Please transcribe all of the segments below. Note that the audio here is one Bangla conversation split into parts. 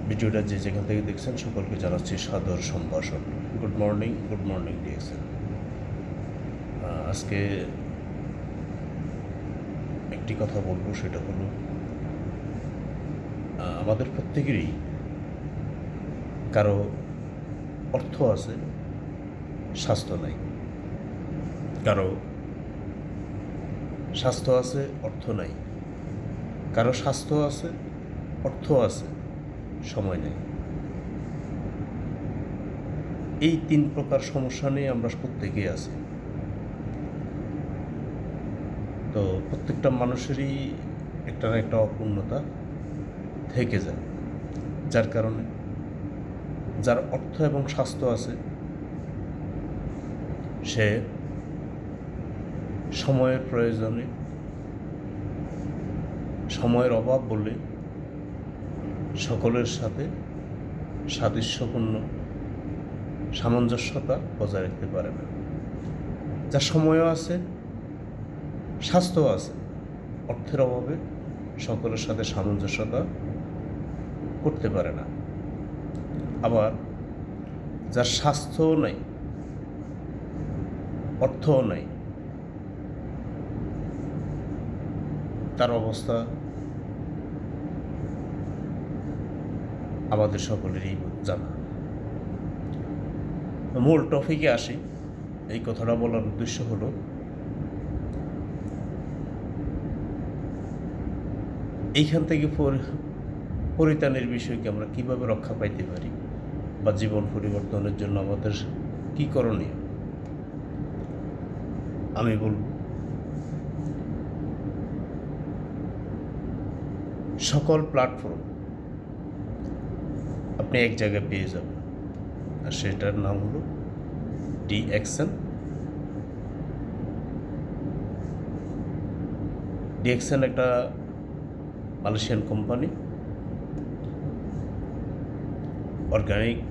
ভিডিওটা যে যেখান থেকে দেখছেন সকলকে জানাচ্ছি সাদর সম্ভাষণ। Good morning DXN. আজকে একটি কথা বলবো, সেটা হলো আমাদের প্রত্যেকেরই কারো অর্থ আছে, স্বাস্থ্য নাই। কারো স্বাস্থ্য আছে, অর্থ নাই। কারো স্বাস্থ্য আছে, অর্থ আছে, সময় নেই। এই 3 প্রকার সমস্যা নিয়ে আমরা প্রত্যেকেই আছি। তো প্রত্যেকটা মানুষেরই একটা না একটা অপূর্ণতা থেকে যায়, যার কারণে যার অর্থ এবং স্বাস্থ্য আছে সে সময়ের প্রয়োজনে, সময়ের অভাব বলে সকলের সাথে সাদৃশ্যপূর্ণ সামঞ্জস্যতা বজায় রাখতে পারে না। যার সময়ও আছে, স্বাস্থ্যও আছে, অর্থের অভাবে সকলের সাথে সামঞ্জস্যতা করতে পারে না। আবার যার স্বাস্থ্যও নাই, অর্থও নাই, তার অবস্থা আমাদের সকলেরই জানা। মূল টপিকে আসি। এই কথাটা বলার উদ্দেশ্য হলো, এইখান থেকে পরিত্রাণের বিষয়কে আমরা কিভাবে রক্ষা পাইতে পারি, বা জীবন পরিবর্তনের জন্য আমাদের কী করণীয়। আমি বলব, সকল প্ল্যাটফর্ম আপনি এক জায়গায় পেয়ে যাবেন, আর সেটার নাম হলো ডিএক্সএন। ডিএক্সএন একটা Malaysian company. Organic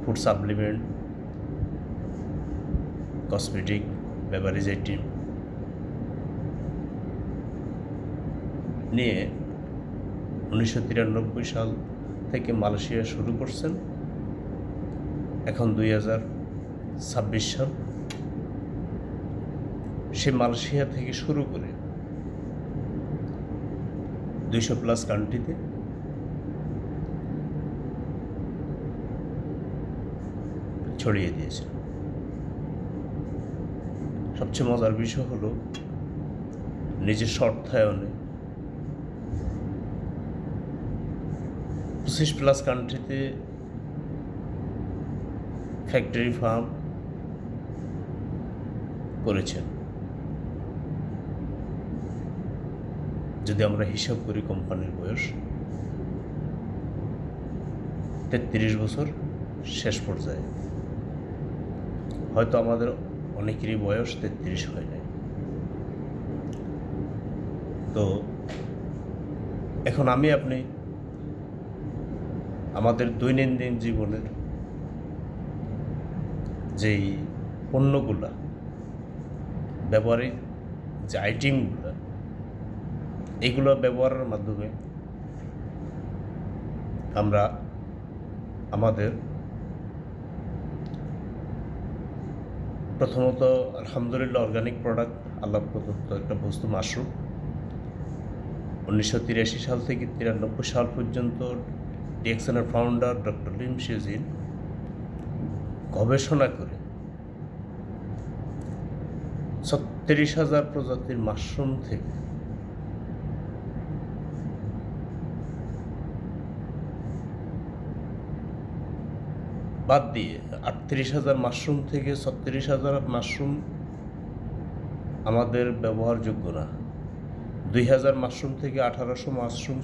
food supplement, cosmetic, beverage item নিয়ে 1993 সাল থেকে মালয়েশিয়া শুরু করছেন। এখন 2026 সাল। সে মালয়েশিয়া থেকে শুরু করে 200+ কান্ট্রিতে ছড়িয়ে দিয়েছে। সবচেয়ে মজার বিষয় হলো, নিজের অর্থায়নে 25+ কান্ট্রিতে ফ্যাক্টরি ফার্ম করেছেন। যদি আমরা হিসাব করি, কোম্পানির বয়স 33 বছর শেষ পর্যায়ে। হয়তো আমাদের অনেকেরই বয়স 33 হয় নাই। তো এখন আমি আপনি আমাদের দৈনন্দিন জীবনের যেই পণ্যগুলা, ব্যবহারিক যে আইটেমগুলো, এগুলো ব্যবহারের মাধ্যমে আমরা আমাদের প্রথমত আলহামদুলিল্লাহ অর্গানিক প্রোডাক্ট, আল্লাহ প্রদত্ত একটা বস্তু মাশরুম। 1983 সাল থেকে 93 সাল পর্যন্ত ডিএক্সএনের ফাউন্ডার ডক্টর লিম শেজিন গবেষণা করে 36,000 প্রজাতির মাশরুম থেকে বাদ দিয়ে 38,000 মাশরুম থেকে 36,000 মাশরুম আমাদের ব্যবহারযোগ্য না। 2,000 মাশরুম থেকে 1800 মাশরুম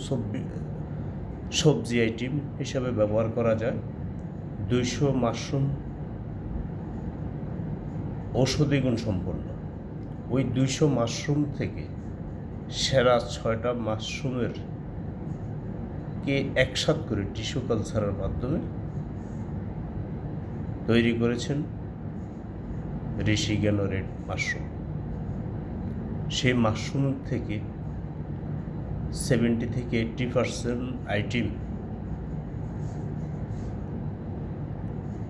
সবজি আইটেম হিসাবে ব্যবহার করা যায়। 200 মাশরুম ঔষধি গুণ সম্পন্ন। ওই 200 মাশরুম থেকে সেরা 6টা মাশরুমের কে একসাথ করে টিস্যু কালচারের মাধ্যমে তৈরি করেছেন ঋষিজ্ঞান রেড মাশরুম। সেই মাশরুম থেকে 70 থেকে 80% আইটেম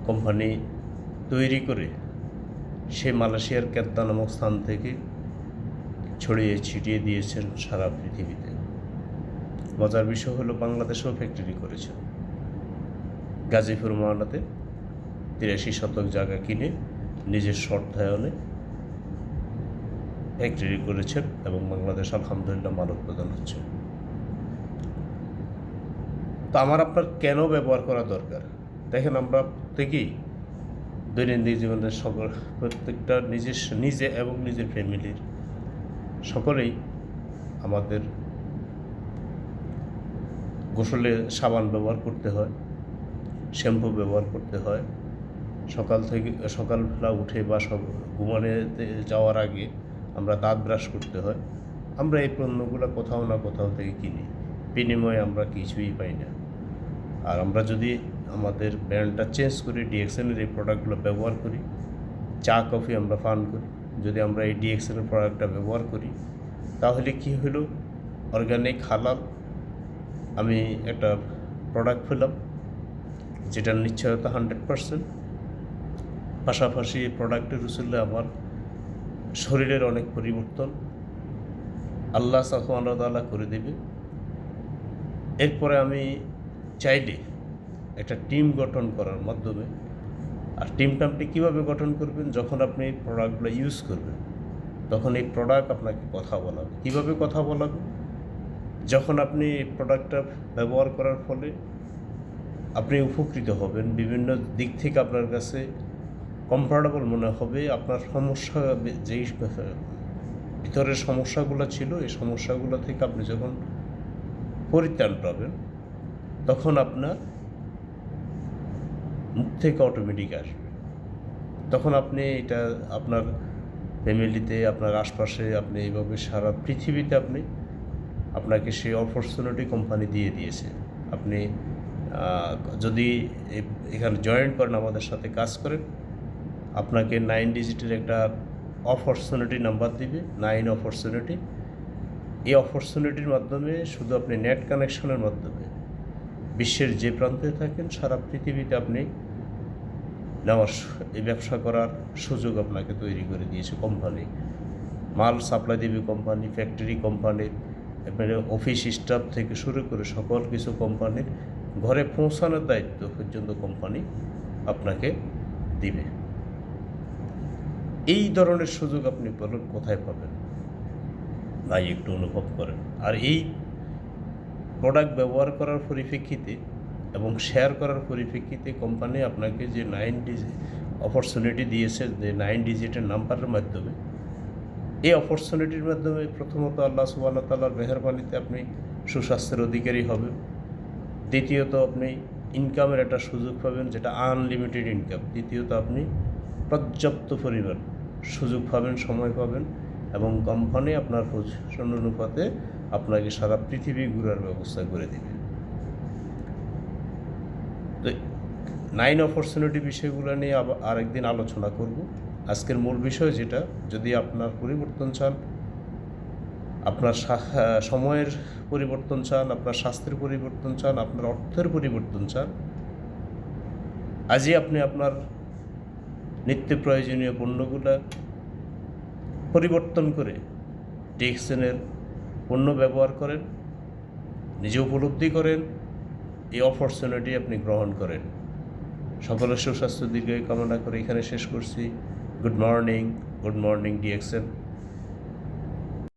কোম্পানি তৈরি করে সে মালয়েশিয়ার কেদ্দা নামক স্থান থেকে ছড়িয়ে ছিটিয়ে দিয়েছেন সারা পৃথিবীতে। মজার বিষয় হলো বাংলাদেশেও ফ্যাক্টরি করেছেন। গাজীপুর মহানাতে 83 শতক জায়গা কিনে নিজের অর্থায়নে ফ্যাক্টরি করেছেন এবং বাংলাদেশ আলহামদুলিল্লাহ মাল উৎপাদন হচ্ছে। তো আমার আপনার কেন ব্যবহার করা দরকার? দেখেন, আমরা প্রত্যেকেই দৈনন্দিন জীবনের প্রত্যেকটা নিজে এবং নিজের ফ্যামিলির সকলেই আমাদের গোসলে সাবান ব্যবহার করতে হয়, শ্যাম্পু ব্যবহার করতে হয়। সকালবেলা উঠে বা ঘুমানোতে যাওয়ার আগে আমরা দাঁত ব্রাশ করতে হয়। আমরা এই পণ্যগুলো কোথাও না কোথাও থেকে কিনি, বিনিময়ে আমরা কিছুই পাই না। আর আমরা যদি আমাদের ব্র্যান্ডটা চেঞ্জ করি, ডিএক্সএনের এই প্রোডাক্টগুলো ব্যবহার করি, চা কফি আমরা পান করি, যদি আমরা এই ডিএক্সএনের প্রোডাক্টটা ব্যবহার করি, তাহলে কি হলো, অর্গানিক হালাল আমি একটা প্রোডাক্ট পেলাম যেটার নিশ্চয়তা 100%। পাশাপাশি এই প্রোডাক্টের উসুলে আমার শরীরের অনেক পরিবর্তন আল্লাহ সুবহানাহু ওয়া তাআলা করে দেবে। এরপরে আমি চাইলে একটা টিম গঠন করার মাধ্যমে, আর টিমটা আপনি কীভাবে গঠন করবেন, যখন আপনি এই প্রোডাক্টগুলো ইউজ করবেন তখন এই প্রোডাক্ট আপনাকে কথা বলাবে। কীভাবে কথা বলাবে? যখন আপনি এই প্রোডাক্টটা ব্যবহার করার ফলে আপনি উপকৃত হবেন, বিভিন্ন দিক থেকে আপনার কাছে কমফোর্টেবল মনে হবে, আপনার সমস্যা যেই ভিতরের সমস্যাগুলো ছিল এই সমস্যাগুলো থেকে আপনি যখন পরিত্রাণ পাবেন, তখন আপনার মুখ থেকে অটোমেটিক আসবে। তখন আপনি এটা আপনার ফ্যামিলিতে, আপনার আশপাশে, আপনি এইভাবে সারা পৃথিবীতে আপনাকে সেই অপরচুনিটি কোম্পানি দিয়ে দিয়েছে। আপনি যদি এখানে জয়েন করেন, আমাদের সাথে কাজ করেন, আপনাকে 9 ডিজিটের একটা অপরচুনিটি নাম্বার দিবে, 9 অপরচুনিটি। এই অপরচুনিটির মাধ্যমে শুধু আপনি নেট কানেকশনের মাধ্যমে বিশ্বের যে প্রান্তে থাকেন সারা পৃথিবীতে আপনি এই ব্যবসা করার সুযোগ আপনাকে তৈরি করে দিয়েছে কোম্পানি। মাল সাপ্লাই দেবে কোম্পানি, ফ্যাক্টরি কোম্পানির, এবারে অফিস স্টাফ থেকে শুরু করে সকল কিছু কোম্পানির ঘরে পৌঁছানোর দায়িত্ব পর্যন্ত কোম্পানি আপনাকে দিবে। এই ধরনের সুযোগ আপনি কোথায় পাবেন ভাই, একটু অনুভব করেন। আর এই প্রোডাক্ট ব্যবহার করার পরিপ্রেক্ষিতে এবং শেয়ার করার পরিপ্রেক্ষিতে কোম্পানি আপনাকে যে 9 ডিজিট অপরচুনিটি দিয়েছে, যে 9 ডিজিটের নাম্বারের মাধ্যমে, এই অপরচুনিটির মাধ্যমে প্রথমত আল্লাহ সুবহানাহু ওয়া তাআলার মেহেরবানিতে আপনি সুস্বাস্থ্যের অধিকারী হবেন। দ্বিতীয়ত আপনি ইনকামের একটা সুযোগ পাবেন, যেটা আনলিমিটেড ইনকাম। তৃতীয়ত আপনি পর্যাপ্ত পরিমাণ সুযোগ পাবেন, সময় পাবেন, এবং কোম্পানি আপনার পজিশন অনুপাতে আপনাকে সারা পৃথিবী ঘোরার ব্যবস্থা করে দেবে। তো 9 অপরচুনিটি বিষয়গুলো নিয়ে আরেকদিন আলোচনা করব। আজকের মূল বিষয় যেটা, যদি আপনার পরিবর্তন চান, আপনার সময়ের পরিবর্তন চান, আপনার স্বাস্থ্যের পরিবর্তন চান, আপনার অর্থের পরিবর্তন চান, আজই আপনি আপনার নিত্য প্রয়োজনীয় পণ্যগুলো পরিবর্তন করে ডিএক্সএনের পণ্য ব্যবহার করেন, নিজে উপলব্ধি করেন, এই অপরচুনিটি আপনি গ্রহণ করেন। সকলের সুস্বাস্থ্য দীর্ঘায়ু কামনা করে এখানে শেষ করছি। Good morning DXN.